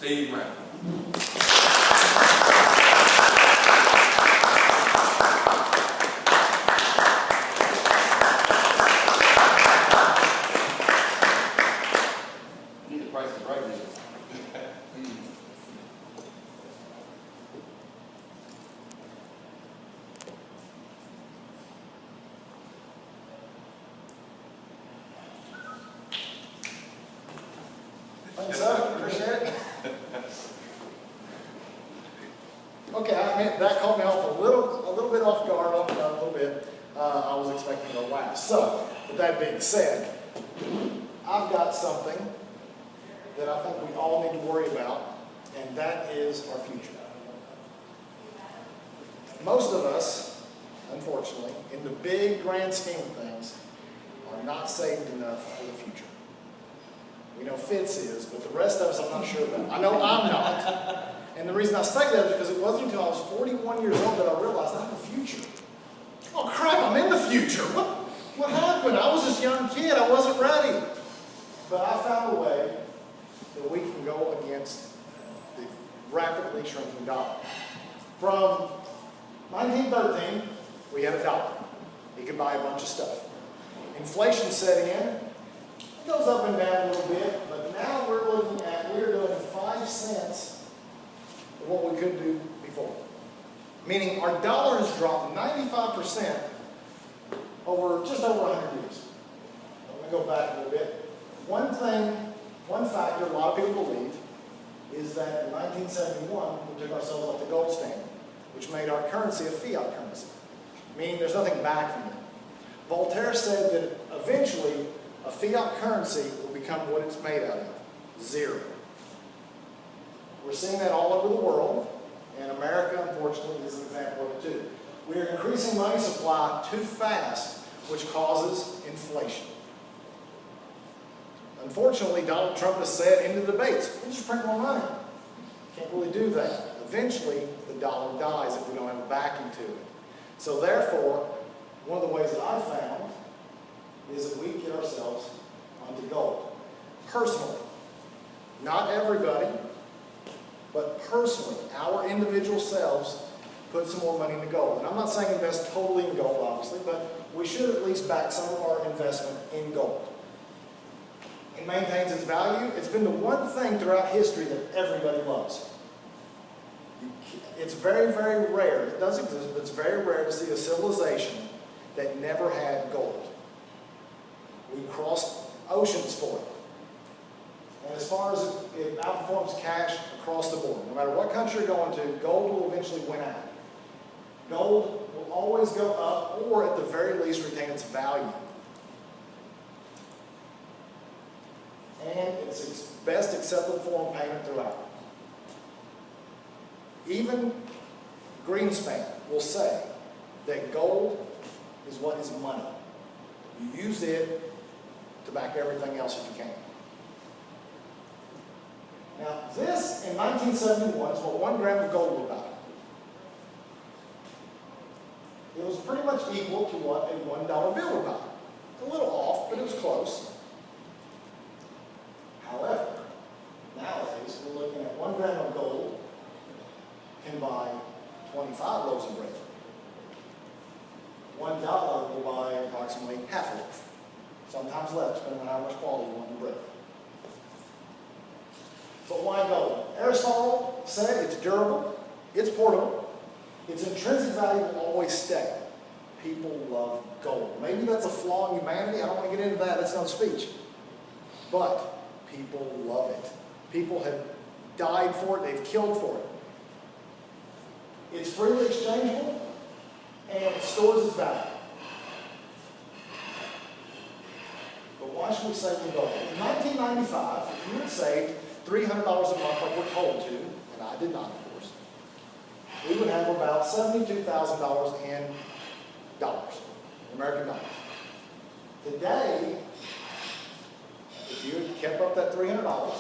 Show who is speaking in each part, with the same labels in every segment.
Speaker 1: Steve Brown.
Speaker 2: Need the prices right here.
Speaker 3: Thanks, sir. Appreciate it. Okay, I mean, that caught me off a little bit off guard, a little bit. I was expecting to last. So, with that being said, I've got something that I think we all need to worry about, and that is our future. Most of us, unfortunately, in the big grand scheme of things, are not saved enough for the future. We know Fitz is, but the rest of us I'm not sure about. I know I'm not. And the reason I say that is because it wasn't until I was 41 years old that I realized I have a future. Oh crap, I'm in the future. What happened? I was this young kid, I wasn't ready. But I found a way that we can go against the rapidly shrinking dollar. From 1913, we had a dollar. You could buy a bunch of stuff. Inflation set in. It goes up and down a little bit, but now we're doing 5 cents of what we could do before. Meaning our dollar has dropped 95% over just over 100 years. Let me go back a little bit. One factor a lot of people believe is that in 1971 we took ourselves off the gold standard, which made our currency a fiat currency, meaning there's nothing back from it. Voltaire said that eventually a fiat currency will become what it's made out of, zero. We're seeing that all over the world, and America, unfortunately, is an example of it too. We are increasing money supply too fast, which causes inflation. Unfortunately, Donald Trump has said in the debates, we'll just print more money. Can't really do that. Eventually, the dollar dies if we don't have a backing to it. So therefore, one of the ways that I've found is that we get ourselves onto gold. Personally, not everybody, but personally, our individual selves put some more money into gold. And I'm not saying invest totally in gold, obviously, but we should at least back some of our investment in gold. It maintains its value. It's been the one thing throughout history that everybody loves. It's very, very rare. It does exist, but it's very rare to see a civilization that never had gold. We crossed oceans for it. And as far as it outperforms cash across the board, no matter what country you're going to, gold will eventually win out. Gold will always go up, or at the very least retain its value. And it's its best accepted form of payment throughout. Even Greenspan will say that gold is what is money. You use it to back everything else if you can. Now, this in 1971 is what 1 gram of gold would buy. It was pretty much equal to what a $1 bill would buy. A little off, but it was close. However, nowadays we're looking at 1 gram of gold can buy 25 loaves of bread. $1 will buy approximately half a loaf. Sometimes less, depending on how much quality you want in the bread. But why gold? Aristotle said it's durable, it's portable, its intrinsic value will always stay. People love gold. Maybe that's a flaw in humanity. I don't want to get into that. That's no speech. But people love it. People have died for it. They've killed for it. It's freely exchangeable, and it stores its value. But why should we save in gold? In 1995, if you had saved $300 a month like we're told to, and I did not, of course, we would have about $72,000 in dollars, American dollars. Today, if you had kept up that $300,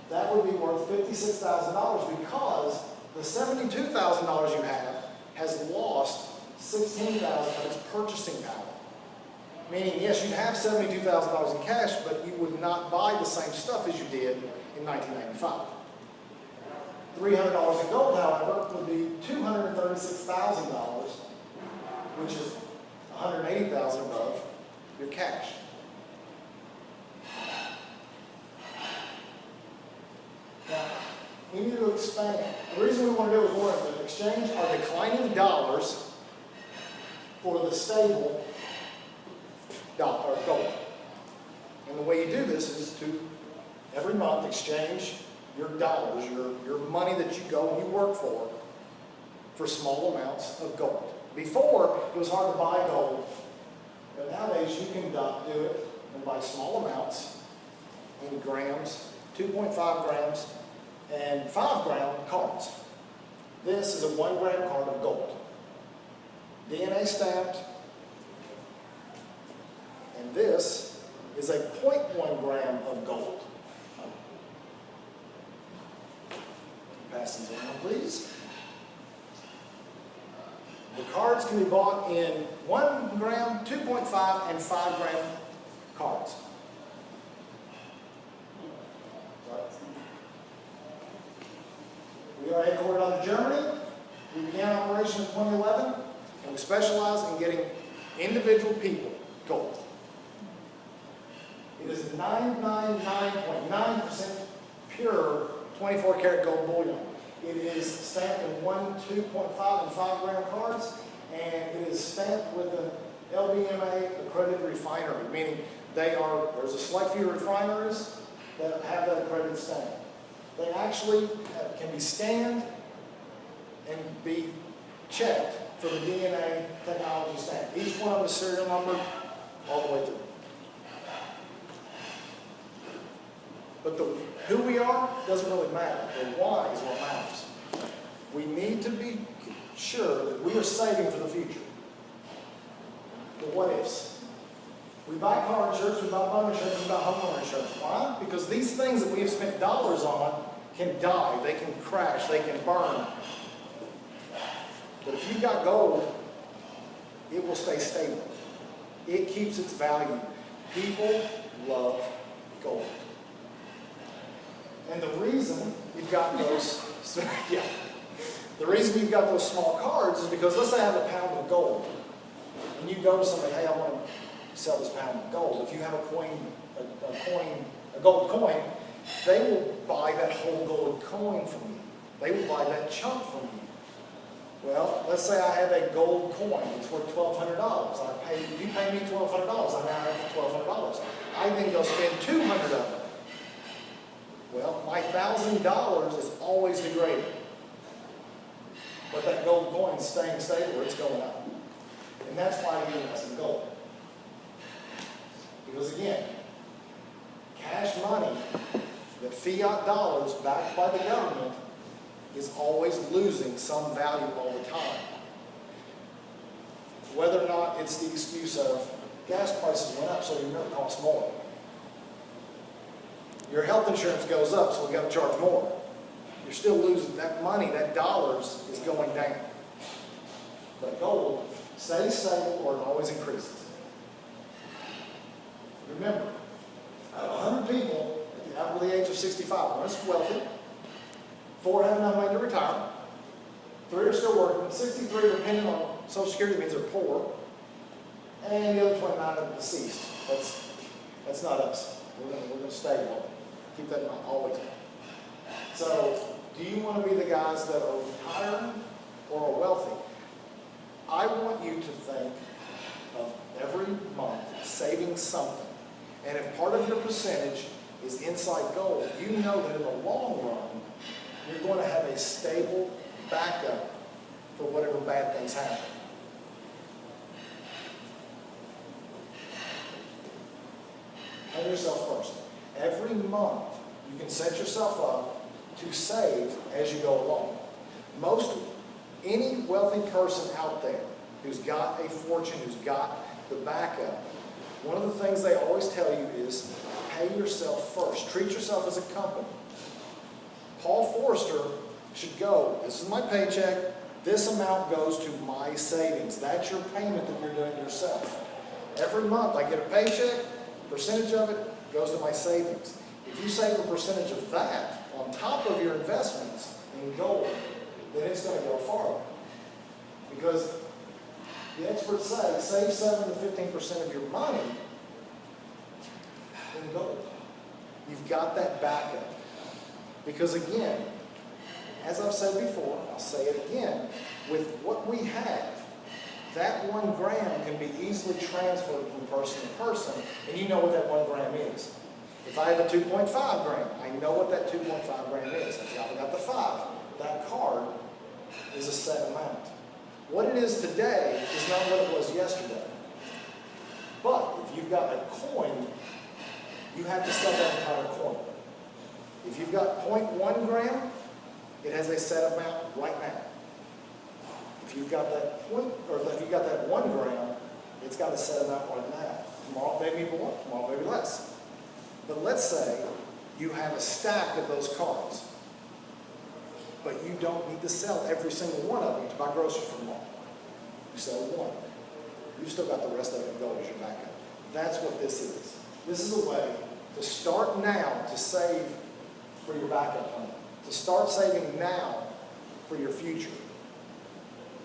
Speaker 3: that would be worth $56,000 because the $72,000 you have has lost $16,000 of its purchasing power. Meaning, yes, you have $72,000 in cash, but you would not buy the same stuff as you did in 1995. $300 in gold, however, would be $236,000, which is $180,000 above your cash. Now, we need to expand. The reason we want to do is we want to exchange our declining dollars for the stable gold. And the way you do this is to, every month, exchange your dollars, your money that you go and you work for small amounts of gold. Before, it was hard to buy gold, but nowadays you can do it and buy small amounts in grams, 2.5 grams, and 5 gram cards. This is a 1 gram card of gold. DNA stamped, and this is a 0.1 gram of gold. Pass these around, please. The cards can be bought in 1 gram, 2.5, and 5 gram cards. We are headquartered out of Germany. We began operation in 2011, and we specialize in getting individual people gold. It is 999.9% pure 24 karat gold bullion. It is stamped in 1, 2.5, and 5 gram cards, and it is stamped with an LBMA accredited refinery, meaning there's a select few refineries that have that accredited stamp. They actually can be scanned and be checked for the DNA technology stamp. Each one of them is serial numbered all the way through. But who we are doesn't really matter. The why is what matters. We need to be sure that we are saving for the future. The what ifs. We buy car insurance, we buy boat insurance, we buy homeowner insurance. Why? Because these things that we have spent dollars on can die, they can crash, they can burn. But if you've got gold, it will stay stable. It keeps its value. People love gold. And the reason you've got those, the reason you've got those small cards is because let's say I have a pound of gold, and you go to somebody, hey, I want to sell this pound of gold. If you have a gold coin, they will buy that whole gold coin from you. They will buy that chunk from you. Well, let's say I have a gold coin. It's worth $1,200. You pay me $1,200. I now have $1,200. I then go spend $200 of it. Well, my $1,000 is always degrading. But that gold coin is staying stable, it's going up. And that's why you invest in gold. Because again, cash money, the fiat dollars backed by the government, is always losing some value all the time. Whether or not it's the excuse of gas prices went up, so your milk costs more. Your health insurance goes up, so we got to charge more. You're still losing that money, that dollars is going down. But gold stays stable or it always increases. Remember, out of 100 people after the age of 65, one is wealthy, 4 have enough money to retire, 3 are still working, 63 depending on Social Security means they're poor, and the other 29 are deceased. That's not us. We're going to stay low. Keep that in mind always. So, do you want to be the guys that are retiring or are wealthy? I want you to think of every month saving something. And if part of your percentage is inside gold, you know that in the long run, you're going to have a stable backup for whatever bad things happen. Pay yourself first. Every month, you can set yourself up to save as you go along. Any wealthy person out there who's got a fortune, who's got the backup, one of the things they always tell you is pay yourself first. Treat yourself as a company. Paul Forrester should go, this is my paycheck, this amount goes to my savings. That's your payment that you're doing yourself. Every month I get a paycheck, percentage of it goes to my savings. If you save a percentage of that on top of your investments in Because the experts say, save 7 to 15% of your money in gold. You've got that backup. Because again, as I've said before, I'll say it again, with what we have, that 1 gram can be easily transferred from person to person, and you know what that 1 gram is. If I have a 2.5 gram, I know what that 2.5 gram is. If I got the 5, that card is a set amount. What it is today is not what it was yesterday. But if you've got a coin, you have to sell that entire coin. If you've got 0.1 gram, it has a set amount right now. If you've got that if you've got that 1 gram, it's got a set amount right now. Tomorrow it may be more, tomorrow it may be less. But let's say you have a stack of those cards, but you don't need to sell every single one of them to buy groceries for tomorrow. You sell 1. You've still got the rest of it in gold as your backup. That's what this is. This is a way to start now to save for your backup plan. To start saving now for your future.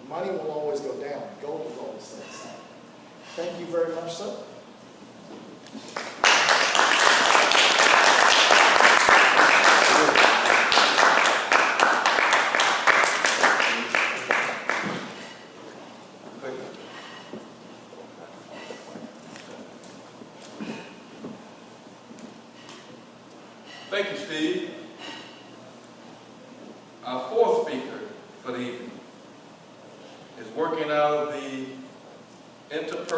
Speaker 3: Money will always go down. Gold will always stay the same. Thank you very much, sir.
Speaker 1: Thank you, Steve. Our 4th speaker for the evening is working out of the interpersonal